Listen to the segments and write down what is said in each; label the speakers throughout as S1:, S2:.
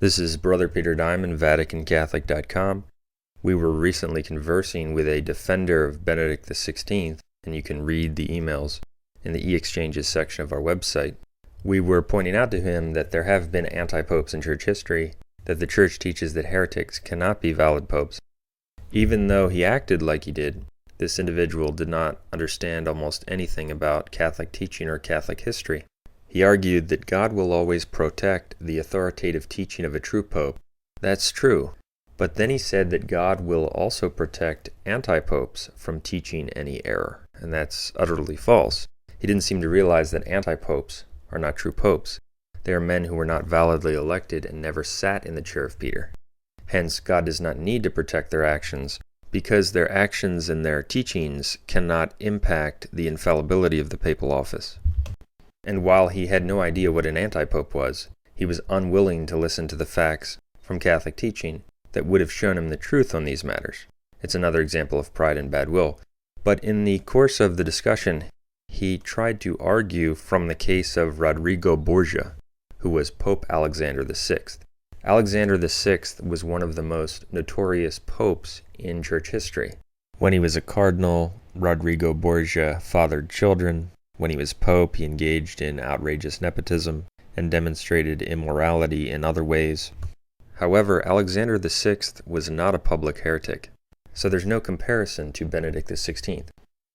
S1: This is Brother Peter Diamond, vaticancatholic.com. We were recently conversing with a defender of Benedict XVI, and you can read the emails in the e-exchanges section of our website. We were pointing out to him that there have been anti-popes in church history, that the church teaches that heretics cannot be valid popes. Even though he acted like he did, this individual did not understand almost anything about Catholic teaching or Catholic history. He argued that God will always protect the authoritative teaching of a true pope. That's true. But then he said that God will also protect anti-popes from teaching any error, and that's utterly false. He didn't seem to realize that anti-popes are not true popes. They are men who were not validly elected and never sat in the chair of Peter. Hence, God does not need to protect their actions, because their actions and their teachings cannot impact the infallibility of the papal office. And while he had no idea what an anti-pope was, he was unwilling to listen to the facts from Catholic teaching that would have shown him the truth on these matters. It's another example of pride and bad will. But in the course of the discussion, he tried to argue from the case of Rodrigo Borgia, who was Pope Alexander VI. Alexander VI was one of the most notorious popes in church history. When he was a cardinal, Rodrigo Borgia fathered children. When he was pope, he engaged in outrageous nepotism and demonstrated immorality in other ways. However, Alexander VI was not a public heretic, so there's no comparison to Benedict XVI.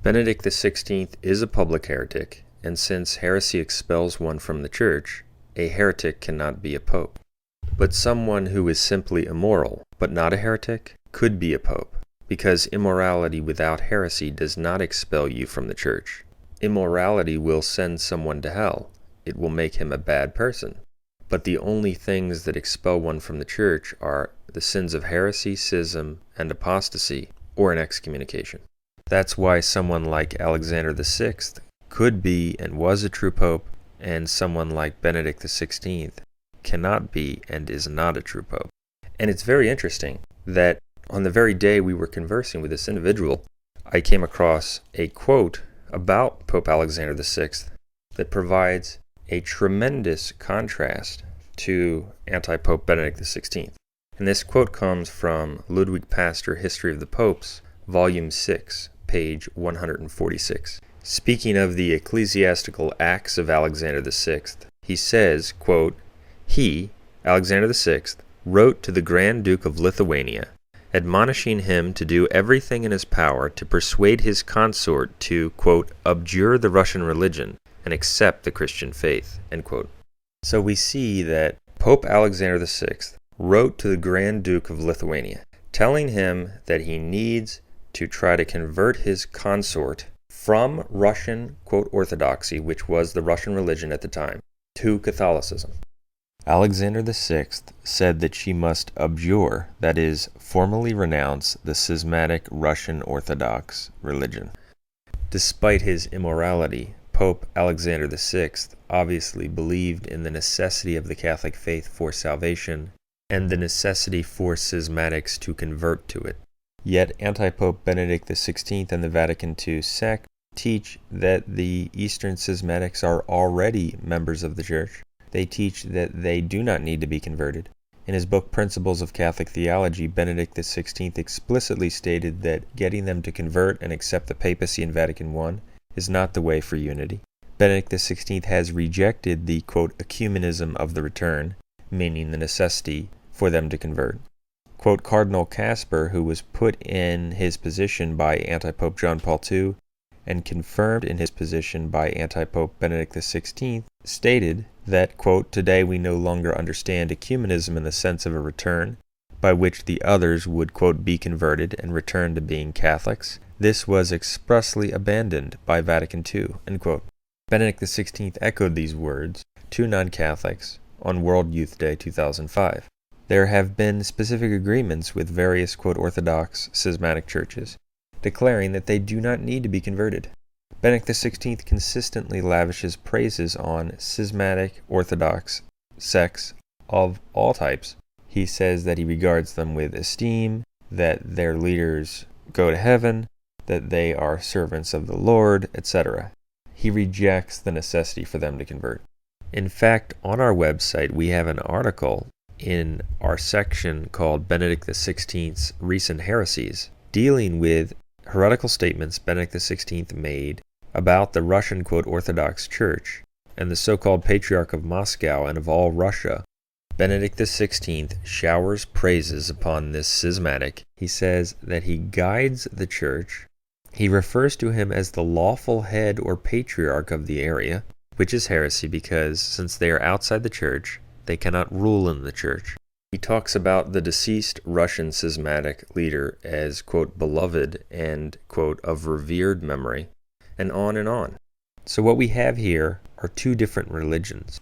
S1: Benedict XVI is a public heretic, and since heresy expels one from the church, a heretic cannot be a pope. But someone who is simply immoral, but not a heretic, could be a pope, because immorality without heresy does not expel you from the church. Immorality will send someone to hell. It will make him a bad person. But the only things that expel one from the church are the sins of heresy, schism, and apostasy, or an excommunication. That's why someone like Alexander VI could be and was a true pope, and someone like Benedict XVI cannot be and is not a true pope. And it's very interesting that on the very day we were conversing with this individual, I came across a quote about Pope Alexander VI that provides a tremendous contrast to anti-Pope Benedict XVI. And this quote comes from Ludwig Pastor, History of the Popes, Volume 6, page 146. Speaking of the ecclesiastical acts of Alexander VI, he says, quote, "He, Alexander VI, wrote to the Grand Duke of Lithuania, admonishing him to do everything in his power to persuade his consort to, quote, abjure the Russian religion and accept the Christian faith," end quote. So we see that Pope Alexander VI wrote to the Grand Duke of Lithuania, telling him that he needs to try to convert his consort from Russian, quote, orthodoxy, which was the Russian religion at the time, to Catholicism. Alexander VI said that she must abjure, that is, formally renounce the schismatic Russian Orthodox religion. Despite his immorality, Pope Alexander VI obviously believed in the necessity of the Catholic faith for salvation and the necessity for schismatics to convert to it. Yet anti-Pope Benedict XVI and the Vatican II sect teach that the Eastern schismatics are already members of the Church. They teach that they do not need to be converted. In his book Principles of Catholic Theology, Benedict XVI explicitly stated that getting them to convert and accept the papacy in Vatican I is not the way for unity. Benedict XVI has rejected the, quote, ecumenism of the return, meaning the necessity for them to convert. Quote, Cardinal Casper, who was put in his position by anti-Pope John Paul II and confirmed in his position by anti-Pope Benedict XVI, stated that, quote, today we no longer understand ecumenism in the sense of a return, by which the others would, quote, be converted and return to being Catholics. This was expressly abandoned by Vatican II, end quote. Benedict XVI echoed these words to non-Catholics on World Youth Day 2005. There have been specific agreements with various, quote, Orthodox schismatic churches, declaring that they do not need to be converted. Benedict XVI consistently lavishes praises on schismatic Orthodox sects of all types. He says that he regards them with esteem, that their leaders go to heaven, that they are servants of the Lord, etc. He rejects the necessity for them to convert. In fact, on our website we have an article in our section called Benedict XVI's Recent Heresies, dealing with heretical statements Benedict XVI made about the Russian, quote, Orthodox Church and the so-called Patriarch of Moscow and of all Russia. Benedict XVI showers praises upon this schismatic. He says that he guides the Church. He refers to him as the lawful head or patriarch of the area, which is heresy because, since they are outside the Church, they cannot rule in the Church. He talks about the deceased Russian schismatic leader as, quote, beloved and, quote, of revered memory, and on and on. So what we have here are two different religions.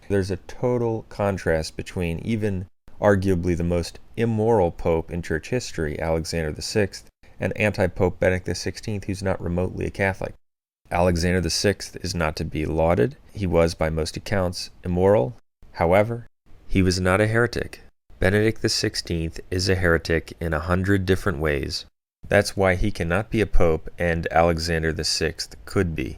S1: There's a total contrast between even arguably the most immoral pope in church history, Alexander VI, and Antipope Benedict XVI, who's not remotely a Catholic. Alexander VI is not to be lauded. He was, by most accounts, immoral. However, he was not a heretic. Benedict XVI is a heretic in 100 different ways. That's why he cannot be a pope and Alexander VI could be.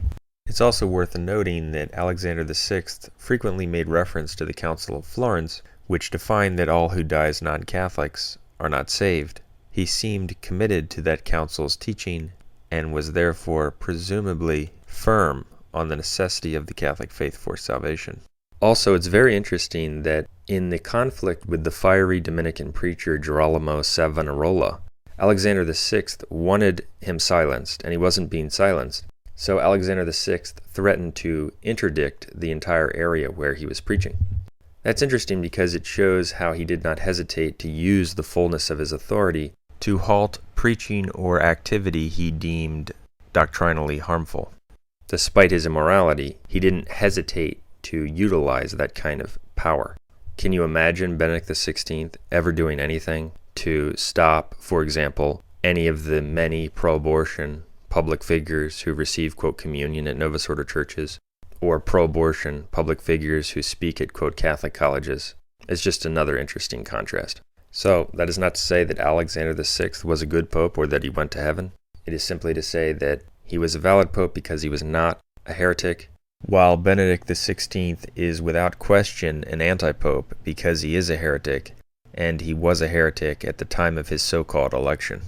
S1: It's also worth noting that Alexander VI frequently made reference to the Council of Florence, which defined that all who die as non-Catholics are not saved. He seemed committed to that council's teaching and was therefore presumably firm on the necessity of the Catholic faith for salvation. Also, it's very interesting that in the conflict with the fiery Dominican preacher Girolamo Savonarola, Alexander VI wanted him silenced, and he wasn't being silenced. So Alexander VI threatened to interdict the entire area where he was preaching. That's interesting because it shows how he did not hesitate to use the fullness of his authority to halt preaching or activity he deemed doctrinally harmful. Despite his immorality, he didn't hesitate to utilize that kind of power. Can you imagine Benedict XVI ever doing anything to stop, for example, any of the many pro-abortion public figures who receive, quote, communion at Novus Ordo churches, or pro-abortion public figures who speak at, quote, Catholic colleges? It's just another interesting contrast. So, that is not to say that Alexander VI was a good pope or that he went to heaven. It is simply to say that he was a valid pope because he was not a heretic, while Benedict XVI is without question an antipope because he is a heretic, and he was a heretic at the time of his so-called election.